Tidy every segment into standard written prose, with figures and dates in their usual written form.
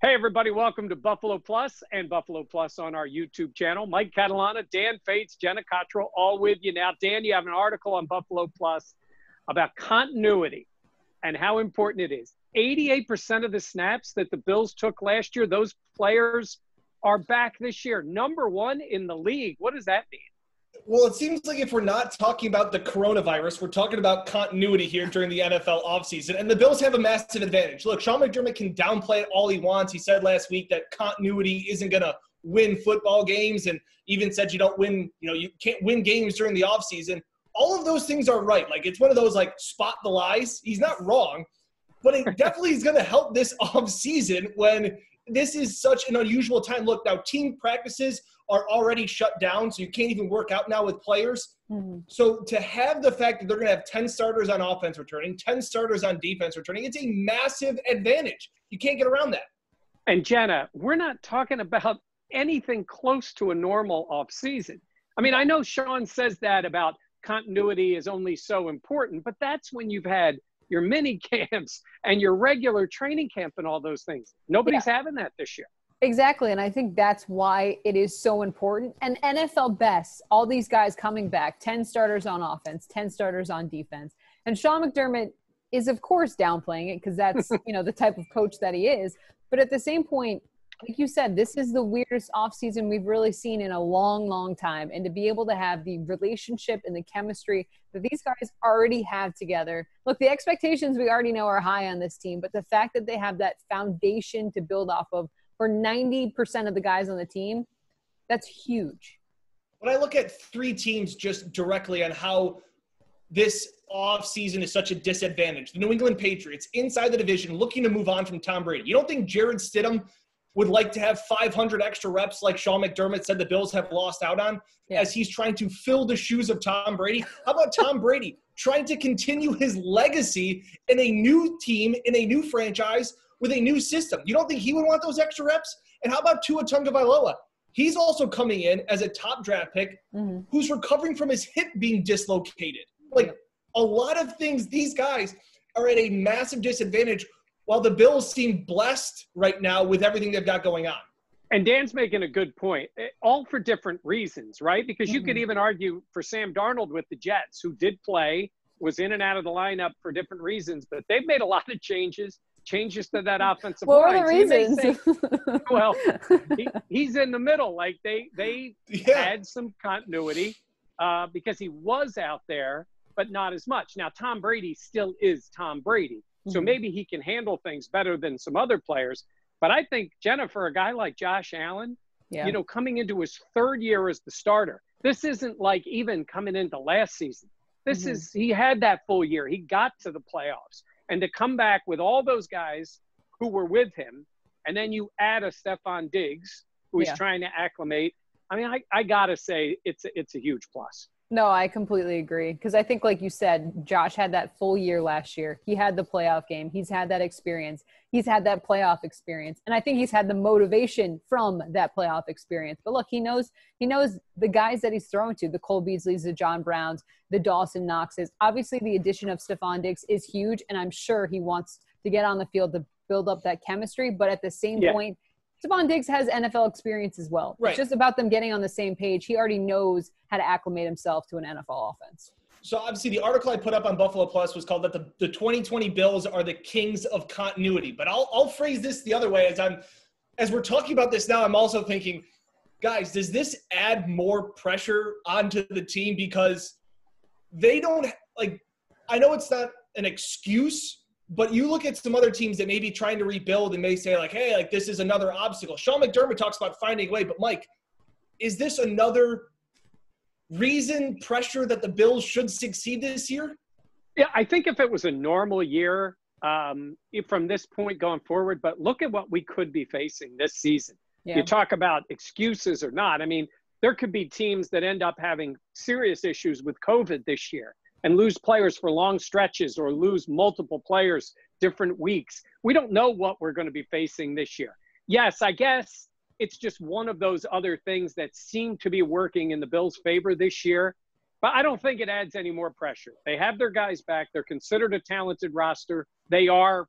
Hey, everybody. Welcome to Buffalo Plus and Buffalo Plus on our YouTube channel. Mike Catalana, Dan Fates, Jenna Cottrell, all with you now. Dan, you have an article on Buffalo Plus about continuity and how important it is. 88% of the snaps that the Bills took last year, those players are back this year. Number one in the league. What does that mean? Well, it seems like if we're not talking about the coronavirus, we're talking about continuity here during the NFL offseason. And the Bills have a massive advantage. Look, Sean McDermott can downplay it all he wants. He said last week that continuity isn't going to win football games, and even said you can't win games during the offseason. All of those things are right. Like, it's one of those, like, spot the lies. He's not wrong. But it definitely is going to help this offseason when this is such an unusual time. Look, now team practices are already shut down, so you can't even work out now with players. Mm-hmm. So to have the fact that they're going to have 10 starters on offense returning, 10 starters on defense returning, it's a massive advantage. You can't get around that. And Jenna, we're not talking about anything close to a normal offseason. I mean, I know Sean says that about continuity is only so important, but that's when you've had your mini camps and your regular training camp and all those things. Nobody's having that this year. Exactly, and I think that's why it is so important. And NFL best, all these guys coming back, 10 starters on offense, 10 starters on defense. And Sean McDermott is, of course, downplaying it because that's, the type of coach that he is. But at the same point, like you said, this is the weirdest offseason we've really seen in a long, long time. And to be able to have the relationship and the chemistry that these guys already have together. Look, the expectations we already know are high on this team, but the fact that they have that foundation to build off of for 90% of the guys on the team, that's huge. When I look at three teams just directly on how this offseason is such a disadvantage, the New England Patriots, inside the division, looking to move on from Tom Brady. You don't think Jared Stidham would like to have 500 extra reps like Sean McDermott said the Bills have lost out on as he's trying to fill the shoes of Tom Brady? How about Tom Brady trying to continue his legacy in a new team, in a new franchise, with a new system? You don't think he would want those extra reps? And how about Tua Tagovailoa? He's also coming in as a top draft pick who's recovering from his hip being dislocated. Like, a lot of things, these guys are at a massive disadvantage while the Bills seem blessed right now with everything they've got going on. And Dan's making a good point, all for different reasons, right? Because you could even argue for Sam Darnold with the Jets, who did play, was in and out of the lineup for different reasons, but they've made a lot of changes to that offensive line. What are the reasons? Well, he's in the middle. Like they had some continuity because he was out there, but not as much. Now, Tom Brady still is Tom Brady. So maybe he can handle things better than some other players. But I think, Jennifer, a guy like Josh Allen, coming into his third year as the starter, this isn't like even coming into last season. This is, he had that full year. He got to the playoffs. And to come back with all those guys who were with him, and then you add a Stephon Diggs, who is trying to acclimate. I mean, I got to say it's a huge plus. No, I completely agree. Because I think, like you said, Josh had that full year last year. He had the playoff game. He's had that experience. He's had that playoff experience. And I think he's had the motivation from that playoff experience. But look, he knows the guys that he's throwing to, the Cole Beasleys, the John Browns, the Dawson Knoxes. Obviously, the addition of Stephon Diggs is huge, and I'm sure he wants to get on the field to build up that chemistry. But at the same point, Stephon Diggs has NFL experience as well. Right. It's just about them getting on the same page. He already knows how to acclimate himself to an NFL offense. So obviously the article I put up on Buffalo Plus was called that the 2020 Bills are the kings of continuity. But I'll phrase this the other way. As we're talking about this now, I'm also thinking, guys, does this add more pressure onto the team? Because they don't I know it's not an excuse, but you look at some other teams that may be trying to rebuild and may say, like, hey, like, this is another obstacle. Sean McDermott talks about finding a way. But, Mike, is this another pressure that the Bills should succeed this year? Yeah, I think if it was a normal year from this point going forward, but look at what we could be facing this season. Yeah. You talk about excuses or not. I mean, there could be teams that end up having serious issues with COVID this year and lose players for long stretches or lose multiple players different weeks. We don't know what we're going to be facing this year. Yes, I guess it's just one of those other things that seem to be working in the Bills' favor this year. But I don't think it adds any more pressure. They have their guys back. They're considered a talented roster. They are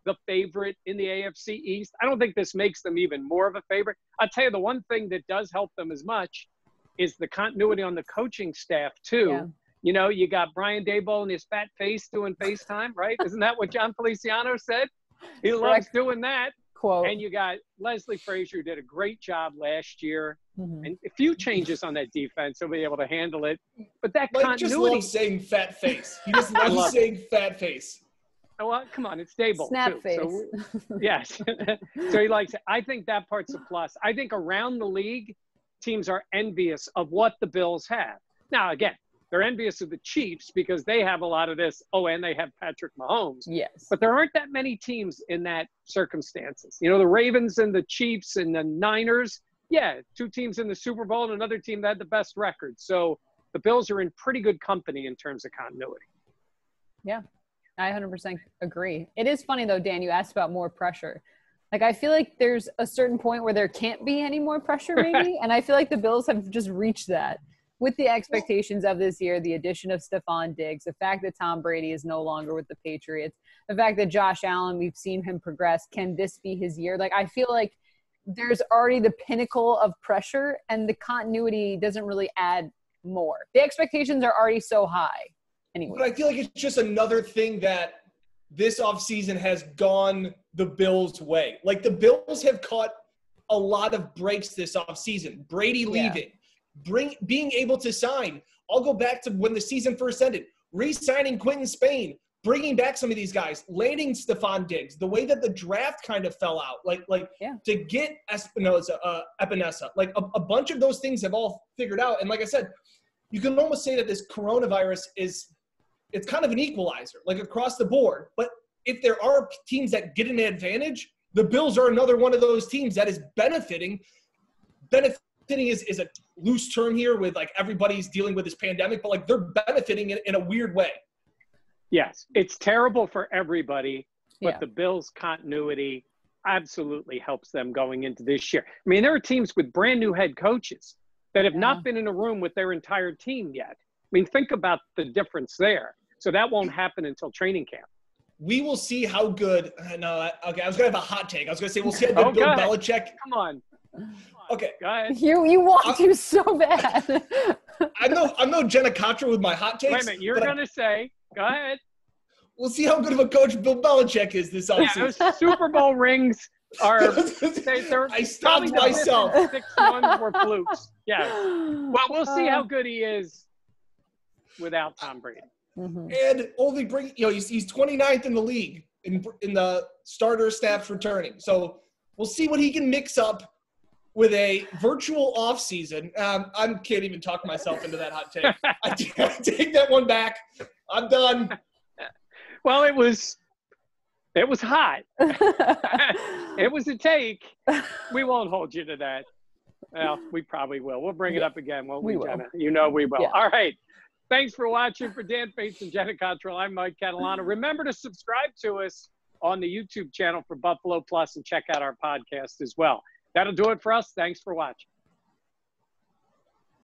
the favorite in the AFC East. I don't think this makes them even more of a favorite. I'll tell you, the one thing that does help them as much is the continuity on the coaching staff, too. Yeah. You know, you got Brian Daboll and his fat face doing FaceTime, right? Isn't that what John Feliciano said? He loves doing that. Quote. And you got Leslie Frazier, who did a great job last year. And a few changes on that defense, he'll be able to handle it. But that Mike continuity. just loves saying fat face. He just loves saying fat face. Oh, well, come on, it's Daboll. Snap too. face. So, yes. So he likes it. I think that part's a plus. I think around the league, teams are envious of what the Bills have. Now, again, they're envious of the Chiefs because they have a lot of this. Oh, and they have Patrick Mahomes. Yes. But there aren't that many teams in that circumstances. You know, the Ravens and the Chiefs and the Niners, yeah, two teams in the Super Bowl and another team that had the best record. So the Bills are in pretty good company in terms of continuity. Yeah, I 100% agree. It is funny, though, Dan, you asked about more pressure. Like, I feel like there's a certain point where there can't be any more pressure, maybe. And I feel like the Bills have just reached that. With the expectations of this year, the addition of Stephon Diggs, the fact that Tom Brady is no longer with the Patriots, the fact that Josh Allen, we've seen him progress. Can this be his year? Like, I feel like there's already the pinnacle of pressure, and the continuity doesn't really add more. The expectations are already so high anyway. But I feel like it's just another thing that this offseason has gone the Bills' way. Like, the Bills have caught a lot of breaks this offseason. Brady leaving. Being able to sign. I'll go back to when the season first ended. Re-signing Quentin Spain, bringing back some of these guys, landing Stephon Diggs, the way that the draft kind of fell out, to get Epinesa, like a bunch of those things have all figured out. And like I said, you can almost say that this coronavirus it's kind of an equalizer, like across the board. But if there are teams that get an advantage, the Bills are another one of those teams that is benefiting is a loose term here with like everybody's dealing with this pandemic, but like they're benefiting in a weird way. Yes, it's terrible for everybody, but the Bills' continuity absolutely helps them going into this year. I mean, there are teams with brand new head coaches that have not been in a room with their entire team yet. I mean, think about the difference there. So that won't happen until training camp. We will see how good – no, okay, I was going to have a hot take. I was going to say we'll see how good Bill Belichick – Come on. Okay. Go ahead. You want to so bad. I'm no Jenna Contra with my hot takes. Wait a minute. You're going to say – go ahead. We'll see how good of a coach Bill Belichick is this offseason. Yeah, those Super Bowl rings are – I stopped myself. 6 ones were flukes. Yeah. Well, we'll see how good he is without Tom Brady. Mm-hmm. And only bring – he's 29th in the league in the starter snaps returning. So we'll see what he can mix up with a virtual offseason. I can't even talk myself into that hot take. I take that one back. I'm done. Well, it was hot. It was a take. We won't hold you to that. Well, we probably will. We'll bring it up again, won't we, Jenna? You know we will. Yeah. All right. Thanks for watching. For Dan Fates and Jenna Cottrell, I'm Mike Catalano. Remember to subscribe to us on the YouTube channel for Buffalo Plus and check out our podcast as well. That'll do it for us. Thanks for watching.